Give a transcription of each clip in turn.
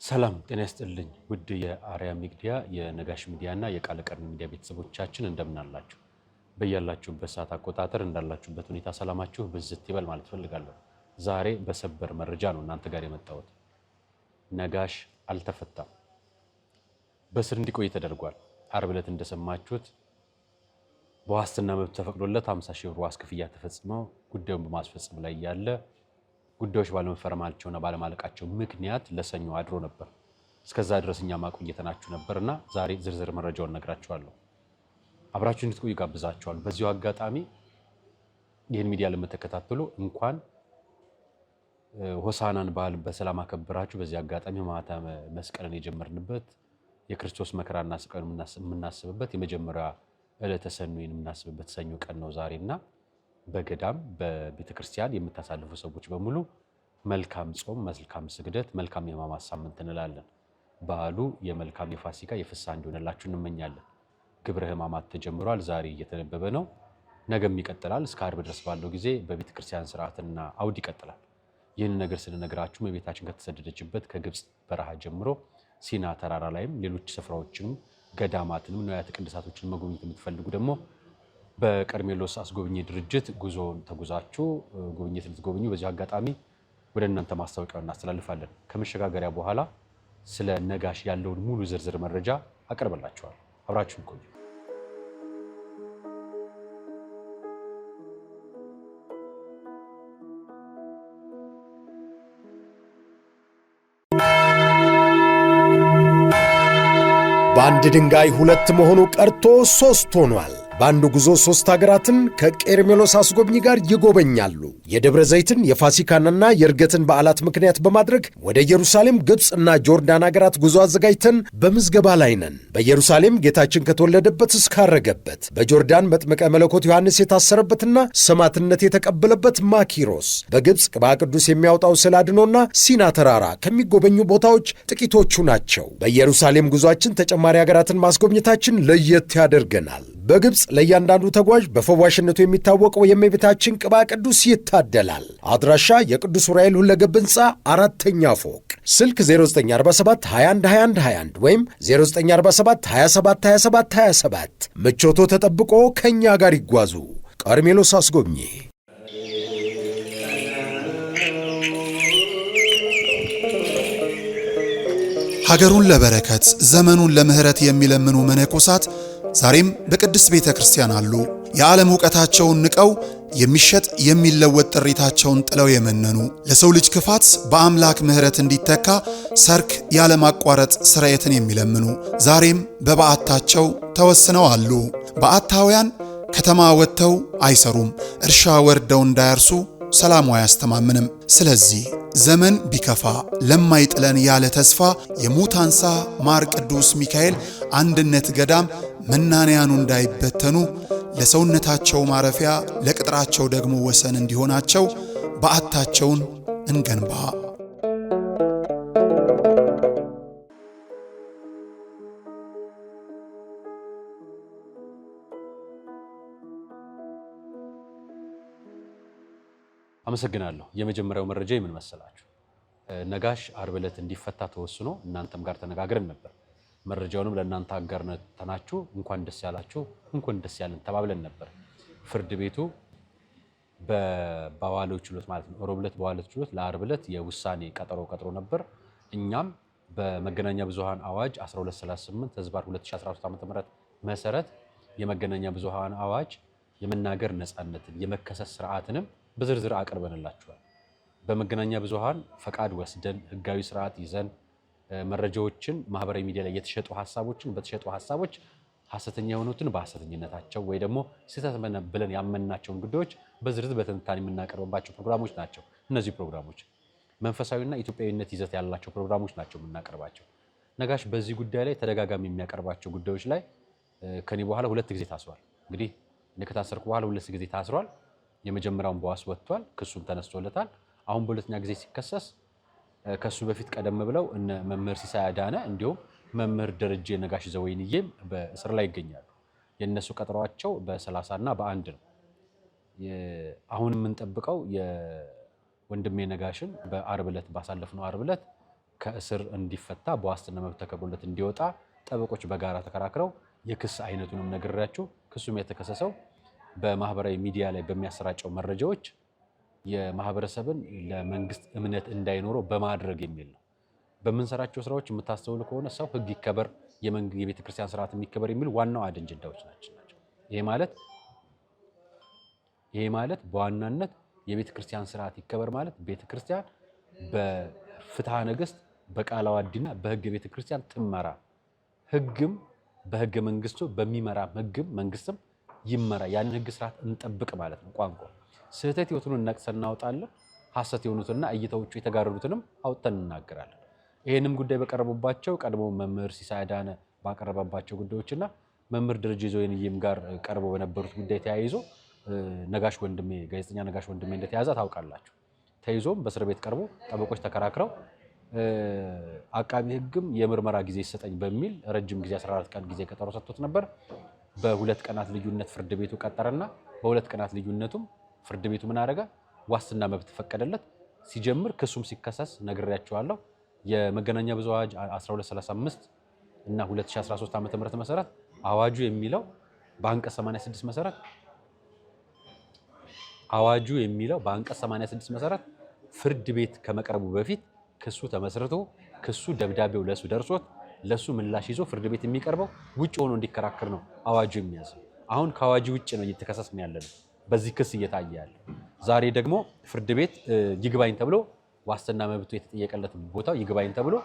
ሰላም ጤና ይስጥልኝ ውድ የአርያ ሚዲያ የነጋሽ ሚዲያና የቃል ቀርን ሚዲያ ቤተሰቦቻችን እንደምን አላችሁ? በያላችሁበት ሰዓት አቆጣጠር እንዳላችሁበት ሁኔታ ሰላማችሁ ብዝት ይበል ማለት ፈልጋለሁ። ዛሬ በሰበር መረጃ ነው እናንተ ጋር የመጣሁት። ነጋሽ አልተፈታም። በስር እንዲቆይ ተደርጓል። ዓርብ ዕለት እንደሰማችሁት በዋስትና መብት ተፈቅዶለት 50 ሺህ ብር ዋስ ክፍያ ተፈጽመው ጉዳዩን በማስፈጸም ላይ ያለ ጉዳዮች ባለመፈረማቸውና ባለማለቃቸው ምክንያት ለሰኞ አድሮ ነበር። እስከዛ ድረስኛ ማቆየተናችሁ ነበርና ዛሬ ዝርዝር መረጃውን ነግራችኋለሁ። አብራችሁን እንድትቆዩ ጋብዛችኋለሁ። በዚሁ አጋጣሚ ይህን ሚዲያ ለምትከታተሉ እንኳን ሆሳናን በዓል በሰላም አከበራችሁ። በዚህ አጋጣሚ ማኅተመ መስቀልን የጀመርንበት የክርስቶስ መከራና ስቃዩን የምናስብበት የመጀመሪያ ዕለተ ሰኑይን የምናስብበት ሰኞ ቀን ነው ዛሬና በገዳም በቤተክርስቲያን የምታሳልፉ ሰዎች በሙሉ መልካም ጾም፣ መልካም ስግደት፣ መልካም የሕማማት ሳምንት እንላለን። በዓሉ የመልካም የፋሲካ የፍስሐ እንዲሆንላችሁ እንመኛለን። ግብረ ሕማማት ተጀምሯል። ዛሬ እየተነበበ ነው። ነገም ይቀጥላል። እስከ ዓርብ ድረስ ባለው ጊዜ በቤተክርስቲያን ስርዓትና አውድ ይቀጥላል። ይህን ነገር ስንነግራችሁ እመቤታችን ከተሰደደችበት ከግብጽ በረሃ ጀምሮ ሲና ተራራ ላይም ሌሎች ስፍራዎችንም ገዳማትንም ንዋያተ ቅድሳቶችን መጎብኘት የምትፈልጉ ደግሞ በቀርሜሎስ አስጎብኚ ድርጅት ጉዞን ተጉዛችሁ ጉብኝት ልትጎብኙ በዚህ አጋጣሚ ወደ እናንተ ማስታወቂያውን እናስተላልፋለን። ከመሸጋገሪያ በኋላ ስለ ነጋሽ ያለውን ሙሉ ዝርዝር መረጃ አቀርብላችኋል። አብራችሁን ቆዩ። በአንድ ድንጋይ ሁለት መሆኑ ቀርቶ ሶስት ሆኗል። በአንድ ጉዞ ሶስት ሀገራትን ከቄርሜሎስ አስጎብኚ ጋር ይጎበኛሉ። የደብረ ዘይትን የፋሲካንና የእርገትን በዓላት ምክንያት በማድረግ ወደ ኢየሩሳሌም፣ ግብፅና ጆርዳን ሀገራት ጉዞ አዘጋጅተን በምዝገባ ላይ ነን። በኢየሩሳሌም ጌታችን ከተወለደበት እስካረገበት፣ በጆርዳን መጥምቀ መለኮት ዮሐንስ የታሰረበትና ሰማዕትነት የተቀበለበት ማኪሮስ፣ በግብፅ ቅባ ቅዱስ የሚያወጣው ስዕለ አድኖና ሲና ተራራ ከሚጎበኙ ቦታዎች ጥቂቶቹ ናቸው። በኢየሩሳሌም ጉዟችን ተጨማሪ ሀገራትን ማስጎብኘታችን ለየት ያደርገናል። በግብፅ ለእያንዳንዱ ተጓዥ በፈዋሽነቱ የሚታወቀው የእመቤታችን ቅባ ቅዱስ ይታደላል። አድራሻ የቅዱስ ዑራኤል ሁለገብ ሕንፃ 4ኛ ፎቅ፣ ስልክ 0947 21 21 21 ወይም 0947 27 27 27። ምቾቶ ተጠብቆ ከእኛ ጋር ይጓዙ። ቀርሜሎስ አስጎብኚ። ሀገሩን ለበረከት ዘመኑን ለምህረት የሚለምኑ መነኮሳት ዛሬም በቅድስት ቤተ ክርስቲያን አሉ። የዓለም ዕውቀታቸውን ንቀው የሚሸጥ የሚለወጥ ጥሪታቸውን ጥለው የመነኑ ለሰው ልጅ ክፋት በአምላክ ምህረት እንዲተካ ሰርክ ያለማቋረጥ ስርየትን የሚለምኑ ዛሬም በበዓታቸው ተወስነው አሉ። በዓታውያን ከተማ ወጥተው አይሰሩም፣ እርሻ ወርደው እንዳያርሱ ሰላሙ አያስተማምንም። ስለዚህ ዘመን ቢከፋ ለማይጥለን ያለ ተስፋ የሙታንሳ ማር ቅዱስ ሚካኤል አንድነት ገዳም መናንያኑ እንዳይበተኑ ለሰውነታቸው ማረፊያ ለቅጥራቸው ደግሞ ወሰን እንዲሆናቸው በዓታቸውን እንገንባ። አመሰግናለሁ። የመጀመሪያው መረጃ የምን መሰላችሁ? ነጋሽ ዓርብ ዕለት እንዲፈታ ተወስኖ እናንተም ጋር ተነጋግረን ነበር። መረጃውንም ለእናንተ አጋርተናችሁ እንኳን ደስ ያላችሁ እንኳን ደስ ያለን ተባብለን ነበር። ፍርድ ቤቱ በዋለው ችሎት ማለት ነው ዓርብ ዕለት በዋለው ችሎት ለዓርብ ዕለት የውሳኔ ቀጠሮ ነበር። እኛም በመገናኛ ብዙሃን አዋጅ 1238/2013 ዓ.ም መሰረት የመገናኛ ብዙሃን አዋጅ የመናገር ነፃነትን የመከሰስ ስርዓትንም በዝርዝር አቀርበንላችኋል። በመገናኛ ብዙሃን ፈቃድ ወስደን ህጋዊ ስርዓት ይዘን መረጃዎችን ማህበራዊ ሚዲያ ላይ የተሸጡ ሐሳቦችን በተሸጡ ሐሳቦች ሐሰተኛ የሆኑትን በሐሰተኝነታቸው ወይ ደግሞ ስህተት ብለን ያመናቸውን ጉዳዮች በዝርዝር በትንታኔ የምናቀርብባቸው ፕሮግራሞች ናቸው። እነዚህ ፕሮግራሞች መንፈሳዊና ኢትዮጵያዊነት ይዘት ያላቸው ፕሮግራሞች ናቸው የምናቀርባቸው። ነጋሽ በዚህ ጉዳይ ላይ ተደጋጋሚ የሚያቀርባቸው ጉዳዮች ላይ ከኔ በኋላ 2 ጊዜ ታስሯል። እንግዲህ እኔ ከታሰርኩ በኋላ 2 ጊዜ ታስሯል። የመጀመሪያውን በዋስ ወጥቷል፣ ክሱም ተነስቶለታል። አሁን በሁለተኛ ጊዜ ሲከሰስ ከሱ በፊት ቀደም ብለው እነ መምህር ሲሳይ አዳነ እንዲሁም መምህር ደረጀ ነጋሽ ዘወይንዬም በእስር ላይ ይገኛሉ። የነሱ ቀጠሯቸው በ30 እና በ1 ነው። አሁን የምንጠብቀው የወንድሜ ነጋሽን በዓርብ ዕለት ባሳለፍነው ዓርብ ዕለት ከእስር እንዲፈታ በዋስትና መብት ተከብሮለት እንዲወጣ ጠበቆች በጋራ ተከራክረው የክስ አይነቱንም ነግሬያቸው ክሱም የተከሰሰው በማህበራዊ ሚዲያ ላይ በሚያሰራጨው መረጃዎች የማህበረሰብን ለመንግስት እምነት እንዳይኖረው በማድረግ የሚል ነው። በምንሰራቸው ስራዎች የምታስተውሉ ከሆነ ሰው ህግ ይከበር፣ የቤተ ክርስቲያን ስርዓት የሚከበር የሚሉ ዋናው አጀንዳዎች ናቸው። ይሄ ማለት በዋናነት የቤተ ክርስቲያን ስርዓት ይከበር ማለት ቤተ ክርስቲያን በፍትሐ ነገሥት በቃለ ዓዋዲና በህገ ቤተ ክርስቲያን ትመራ፣ ህግም በህገ መንግስቱ በሚመራ ህግም መንግስትም ይመራ፣ ያንን ህግ ስርዓት እንጠብቅ ማለት ነው። ቋንቋ ስህተት የሆኑትን ነቅሰን እናወጣለን፣ ሐሰት የሆኑትና እይታዎቹ የተጋረዱትንም አውጥተን እናገራለን። ይሄንም ጉዳይ በቀረቡባቸው ቀድሞ መምህር ሲሳይ አዳነ ባቀረበባቸው ጉዳዮችና መምህር ደረጀ ዘወይንዬም ጋር ቀርቦ በነበሩት ጉዳይ ተያይዞ ነጋሽ ወንድሜ ጋዜጠኛ ነጋሽ ወንድሜ እንደተያዘ ታውቃላችሁ። ተይዞም በእስር ቤት ቀርቦ ጠበቆች ተከራክረው አቃቢ ህግም የምርመራ ጊዜ ይሰጠኝ በሚል ረጅም ጊዜ 14 ቀን ጊዜ ቀጠሮ ሰጥቶት ነበር። በ2 ቀናት ልዩነት ፍርድ ቤቱ ቀጠረና በ2 ቀናት ልዩነቱም ፍርድ ቤቱ ምን አደረገ? ዋስትና መብት ፈቀደለት። ሲጀምር ክሱም ሲከሰስ ነግሬያቸዋለሁ። የመገናኛ ብዙሃን አዋጅ 1235 እና 2013 ዓ.ም መሰረት አዋጁ የሚለው በአንቀጽ 86 መሰረት አዋጁ የሚለው በአንቀጽ 86 መሰረት ፍርድ ቤት ከመቅረቡ በፊት ክሱ ተመስርቶ ክሱ ደብዳቤው ለሱ ደርሶት ለሱ ምላሽ ይዞ ፍርድ ቤት የሚቀርበው ውጭ ሆኖ እንዲከራከር ነው አዋጁ የሚያዘው። አሁን ከአዋጁ ውጭ ነው እየተከሰስን ያለነው በዚህ ክስ እየታየ ያለ። ዛሬ ደግሞ ፍርድ ቤት ይግባኝ ተብሎ ዋስትና መብቱ የተጠየቀለት ቦታው ይግባኝ ተብሎ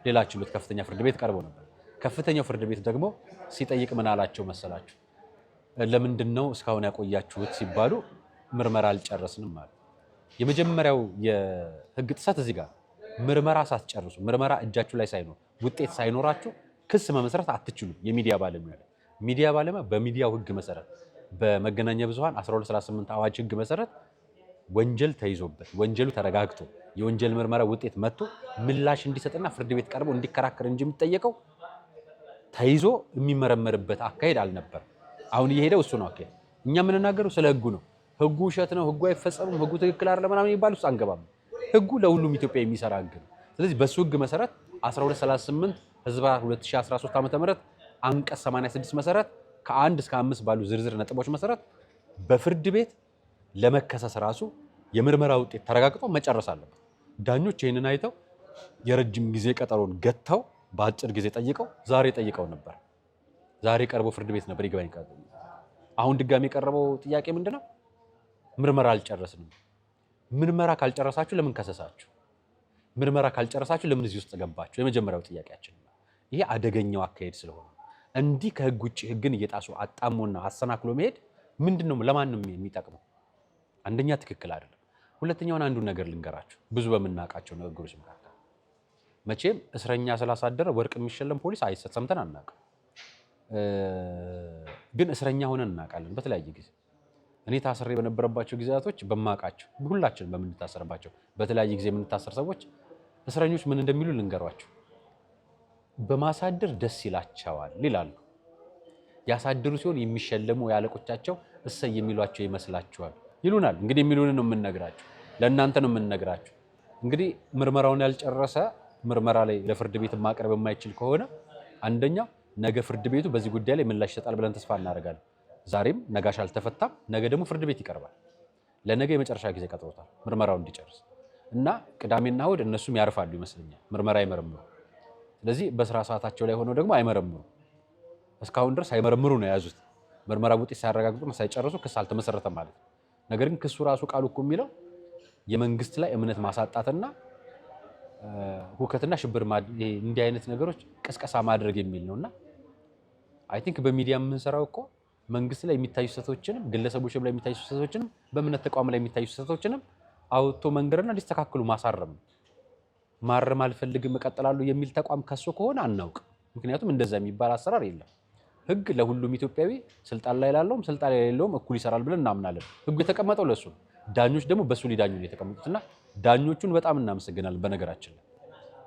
ሌላ ችሎት ከፍተኛ ፍርድ ቤት ቀርቦ ነበር። ከፍተኛው ፍርድ ቤት ደግሞ ሲጠይቅ ምን አላቸው መሰላችሁ? ለምንድነው እስካሁን ያቆያችሁት ሲባሉ ምርመራ አልጨረስንም ማለት። የመጀመሪያው የህግ ጥሰት እዚህ ጋር ምርመራ ሳትጨርሱ ምርመራ እጃችሁ ላይ ሳይኖር ውጤት ሳይኖራችሁ ክስ መመስረት አትችሉም። የሚዲያ ባለሙያ በሚዲያው ህግ መሰረት በመገናኛ ብዙሃን 1238 አዋጅ ህግ መሰረት ወንጀል ተይዞበት ወንጀሉ ተረጋግጦ የወንጀል ምርመራ ውጤት መጥቶ ምላሽ እንዲሰጥና ፍርድ ቤት ቀርቦ እንዲከራከር እንጂ የሚጠየቀው ተይዞ የሚመረመርበት አካሄድ አልነበር። አሁን እየሄደው እሱ ነው አካሄድ። እኛ የምንናገረው ስለ ህጉ ነው። ህጉ ውሸት ነው፣ ህጉ አይፈጸምም፣ ህጉ ትክክል አይደለም ምናምን የሚባል ውስጥ አንገባም። ህጉ ለሁሉም ኢትዮጵያ የሚሰራ ህግ ነው። ስለዚህ በሱ ህግ መሰረት 1238 ህዝባ 2013 ዓ.ም አንቀጽ 86 መሰረት ከ1 እስከ 5 ባሉ ዝርዝር ነጥቦች መሰረት በፍርድ ቤት ለመከሰስ ራሱ የምርመራ ውጤት ተረጋግጦ መጨረስ አለበት። ዳኞች ይህንን አይተው የረጅም ጊዜ ቀጠሮን ገተው በአጭር ጊዜ ዛሬ ጠይቀው ነበር። ዛሬ ቀርቦ ፍርድ ቤት ነበር ይግባኝ ቀርቦ። አሁን ድጋሚ የቀረበው ጥያቄ ምንድነው? ምርመራ አልጨረስንም። ምርመራ ካልጨረሳችሁ ለምን ከሰሳችሁ? ምርመራ ካልጨረሳችሁ ለምን እዚህ ውስጥ ገባችሁ? የመጀመሪያው ጥያቄያችን ነው። ይሄ አደገኛው አካሄድ ስለሆነ እንዲህ ከህግ ውጭ ህግን እየጣሱ አጣሞና አሰናክሎ መሄድ ምንድነው ለማንም የሚጠቅመው? አንደኛ ትክክል አይደለም። ሁለተኛውን አንዱን ነገር ልንገራችሁ። ብዙ በምናውቃቸው ንግግሮች መካከል መቼም እስረኛ ስላሳደረ ወርቅ የሚሸለም ፖሊስ ሰምተን አናውቅም። ግን እስረኛ ሆነን እናውቃለን በተለያየ ጊዜ። እኔ ታስሬ በነበረባቸው ጊዜያቶች በማውቃቸው ሁላችን በምንታሰርባቸው በተለያየ ጊዜ የምንታሰር ሰዎች እስረኞች ምን እንደሚሉ ልንገሯቸው። በማሳደር ደስ ይላቸዋል ይላሉ። ያሳድሩ ሲሆን የሚሸለሙ ያለቆቻቸው እሰይ የሚሏቸው ይመስላቸዋል ይሉናል። እንግዲህ የሚሉን ነው የምንነግራቸው፣ ለእናንተ ነው የምንነግራቸው። እንግዲህ ምርመራውን ያልጨረሰ ምርመራ ላይ ለፍርድ ቤት ማቅረብ የማይችል ከሆነ አንደኛው ነገ ፍርድ ቤቱ በዚህ ጉዳይ ላይ ምላሽ ይሰጣል ብለን ተስፋ እናደርጋለን። ዛሬም ነጋሽ አልተፈታም፣ ነገ ደግሞ ፍርድ ቤት ይቀርባል። ለነገ የመጨረሻ ጊዜ ቀጥሮታል ምርመራው እንዲጨርስ እና ቅዳሜና እሑድ እነሱም ያርፋሉ ይመስለኛል፣ ምርመራ አይመረምሩ። ስለዚህ በስራ ሰዓታቸው ላይ ሆነው ደግሞ አይመረምሩ። እስካሁን ድረስ አይመረምሩ ነው የያዙት። ምርመራ ውጤት ሳያረጋግጡና ሳይጨርሱ ክስ አልተመሰረተም ማለት ነው። ነገር ግን ክሱ ራሱ ቃሉ እኮ የሚለው የመንግስት ላይ እምነት ማሳጣትና ሁከትና ሽብር እንዲህ አይነት ነገሮች ቅስቀሳ ማድረግ የሚል ነውና አይ ቲንክ በሚዲያ የምንሰራው እኮ መንግስት ላይ የሚታዩ ስህተቶችንም ግለሰቦች ላይ የሚታዩ ስህተቶችንም በእምነት ተቋም ላይ የሚታዩ ስህተቶችንም አውጥቶ መንገርና ሊስተካከሉ ማረም አልፈልግም እቀጥላለሁ የሚል ተቋም ከሶ ከሆነ አናውቅ። ምክንያቱም እንደዛ የሚባል አሰራር የለም። ህግ ለሁሉም ኢትዮጵያዊ ስልጣን ላይ ላለውም ስልጣን ላይ የሌለውም እኩል ይሰራል ብለን እናምናለን። ህጉ የተቀመጠው ለሱ ነው። ዳኞች ደግሞ በሱ ሊዳኙ ነው የተቀመጡትና ዳኞቹን በጣም እናመሰግናለን። በነገራችን ላይ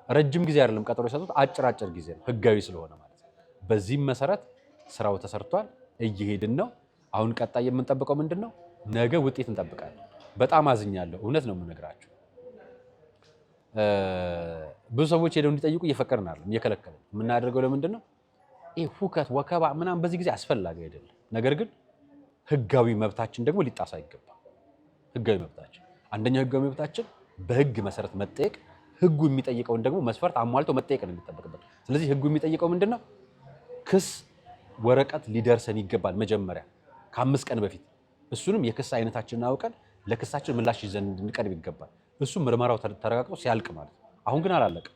ረጅም ጊዜ አይደለም ቀጠሮ የሰጡት፣ አጭር ጊዜ ነው፣ ህጋዊ ስለሆነ ማለት ነው። በዚህም መሰረት ስራው ተሰርቷል፣ እየሄድን ነው። አሁን ቀጣይ የምንጠብቀው ምንድነው? ነገ ውጤት እንጠብቃለን። በጣም አዝኛለሁ፣ እውነት ነው የምነግራችሁ። ብዙ ሰዎች ሄደው እንዲጠይቁ እየፈቀድን አይደለም፣ እየከለከልን የምናደርገው ለምንድን ነው? ይሄ ሁከት ወከባ ምናምን በዚህ ጊዜ አስፈላጊ አይደለም። ነገር ግን ህጋዊ መብታችን ደግሞ ሊጣስ አይገባም። ህጋዊ መብታችን አንደኛው ህጋዊ መብታችን በህግ መሰረት መጠየቅ፣ ህጉ የሚጠይቀውን ደግሞ መስፈርት አሟልቶ መጠየቅ ነው የሚጠበቅበት። ስለዚህ ህጉ የሚጠይቀው ምንድነው? ክስ ወረቀት ሊደርሰን ይገባል መጀመሪያ ከ5 ቀን በፊት። እሱንም የክስ አይነታችንን አውቀን ለክሳችን ምላሽ ይዘን እንድንቀርብ ይገባል። እሱ ምርመራው ተረጋግጦ ሲያልቅ ማለት። አሁን ግን አላለቀም።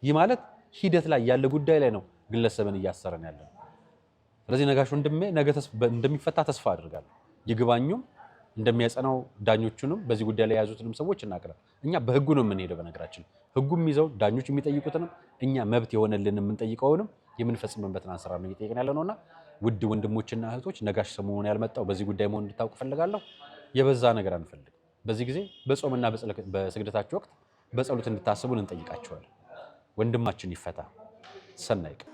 ይህ ማለት ሂደት ላይ ያለ ጉዳይ ላይ ነው ግለሰብን እያሰረን ያለው። ስለዚህ ነጋሽ ወንድሜ ነገ እንደሚፈታ ተስፋ አድርጋለሁ። ይግባኙም እንደሚያጸናው ዳኞቹንም በዚህ ጉዳይ ላይ የያዙትንም ሰዎች እናቀርብ። እኛ በህጉ ነው የምንሄደው። በነገራችን ህጉም ይዘው ዳኞች የሚጠይቁትንም እኛ መብት የሆነልን የምንጠይቀውንም የምንፈጽምበትን አንሰራ ነው እየጠየቅን ያለ ነውና ውድ ወንድሞችና እህቶች ነጋሽ ሰሞኑን ያልመጣው በዚህ ጉዳይ መሆኑን እንድታውቁ ፈልጋለሁ። የበዛ ነገር አንፈልግ። በዚህ ጊዜ በጾምና በስግደታችሁ ወቅት በጸሎት እንድታስቡን እንጠይቃችኋለን። ወንድማችን ይፈታ። ሰናይ ቀን።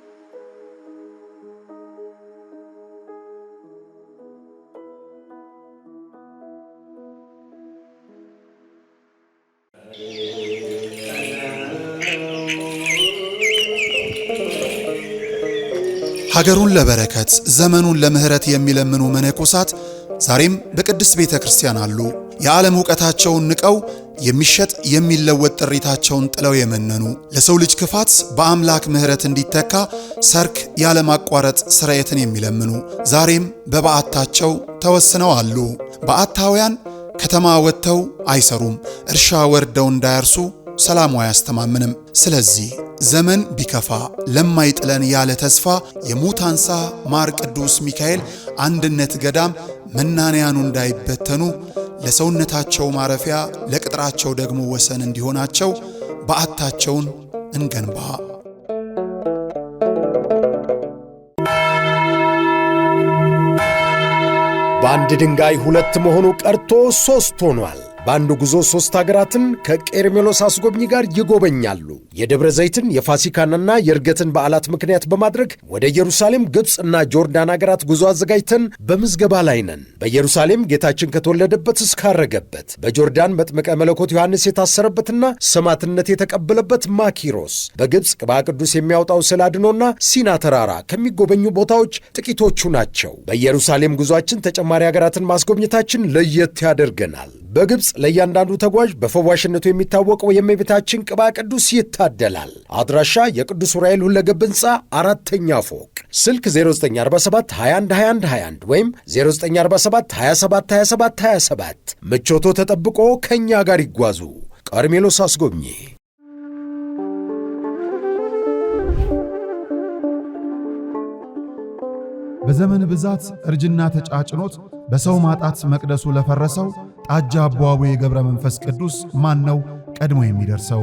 ሀገሩን ለበረከት ዘመኑን ለምህረት የሚለምኑ መነኮሳት ዛሬም በቅድስት ቤተ ክርስቲያን አሉ። የዓለም ዕውቀታቸውን ንቀው የሚሸጥ የሚለወጥ ጥሪታቸውን ጥለው የመነኑ ለሰው ልጅ ክፋት በአምላክ ምህረት እንዲተካ ሰርክ ያለማቋረጥ ስርየትን የሚለምኑ ዛሬም በበዓታቸው ተወስነው አሉ። በዓታውያን ከተማ ወጥተው አይሰሩም፣ እርሻ ወርደው እንዳያርሱ ሰላሙ አያስተማምንም። ስለዚህ ዘመን ቢከፋ ለማይጥለን ያለ ተስፋ የሙታንሳ ማር ቅዱስ ሚካኤል አንድነት ገዳም መናንያኑ እንዳይበተኑ ለሰውነታቸው ማረፊያ ለቅጥራቸው ደግሞ ወሰን እንዲሆናቸው በዓታቸውን እንገንባ። በአንድ ድንጋይ ሁለት መሆኑ ቀርቶ ሶስት ሆኗል። በአንድ ጉዞ 3 ሀገራትን ከቄርሜሎስ አስጎብኚ ጋር ይጎበኛሉ። የደብረ ዘይትን የፋሲካንና የእርገትን በዓላት ምክንያት በማድረግ ወደ ኢየሩሳሌም፣ ግብፅና ጆርዳን ሀገራት ጉዞ አዘጋጅተን በምዝገባ ላይ ነን። በኢየሩሳሌም ጌታችን ከተወለደበት እስካረገበት፣ በጆርዳን መጥምቀ መለኮት ዮሐንስ የታሰረበትና ሰማዕትነት የተቀበለበት ማኪሮስ፣ በግብፅ ቅባ ቅዱስ የሚያወጣው ስላድኖና ሲና ተራራ ከሚጎበኙ ቦታዎች ጥቂቶቹ ናቸው። በኢየሩሳሌም ጉዞአችን ተጨማሪ ሀገራትን ማስጎብኘታችን ለየት ያደርገናል። በግብፅ ለእያንዳንዱ ተጓዥ በፈዋሽነቱ የሚታወቀው የእመቤታችን ቅባ ቅዱስ ይታደላል። አድራሻ የቅዱስ ዑራኤል ሁለገብ ሕንፃ 4ኛ ፎቅ፣ ስልክ 0947 21 21 21 ወይም 0947 27 27 27። ምቾቶ ተጠብቆ ከእኛ ጋር ይጓዙ። ቀርሜሎስ አስጎብኚ። በዘመን ብዛት እርጅና ተጫጭኖት በሰው ማጣት መቅደሱ ለፈረሰው ጣጃ አቦአቡ የገብረ መንፈስ ቅዱስ ማን ነው ቀድሞ የሚደርሰው?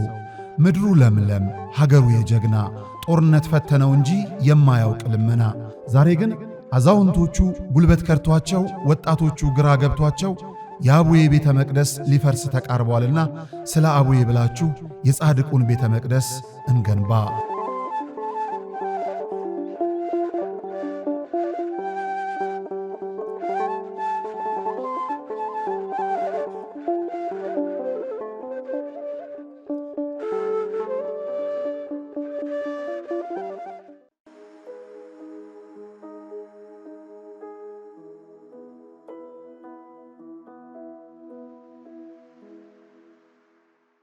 ምድሩ ለምለም ሀገሩ የጀግና ጦርነት ፈተነው እንጂ የማያውቅ ልመና። ዛሬ ግን አዛውንቶቹ ጉልበት ከርቷቸው፣ ወጣቶቹ ግራ ገብቷቸው የአቡዬ ቤተ መቅደስ ሊፈርስ ተቃርቧልና ስለ አቡዬ ብላችሁ የጻድቁን ቤተ መቅደስ እንገንባ።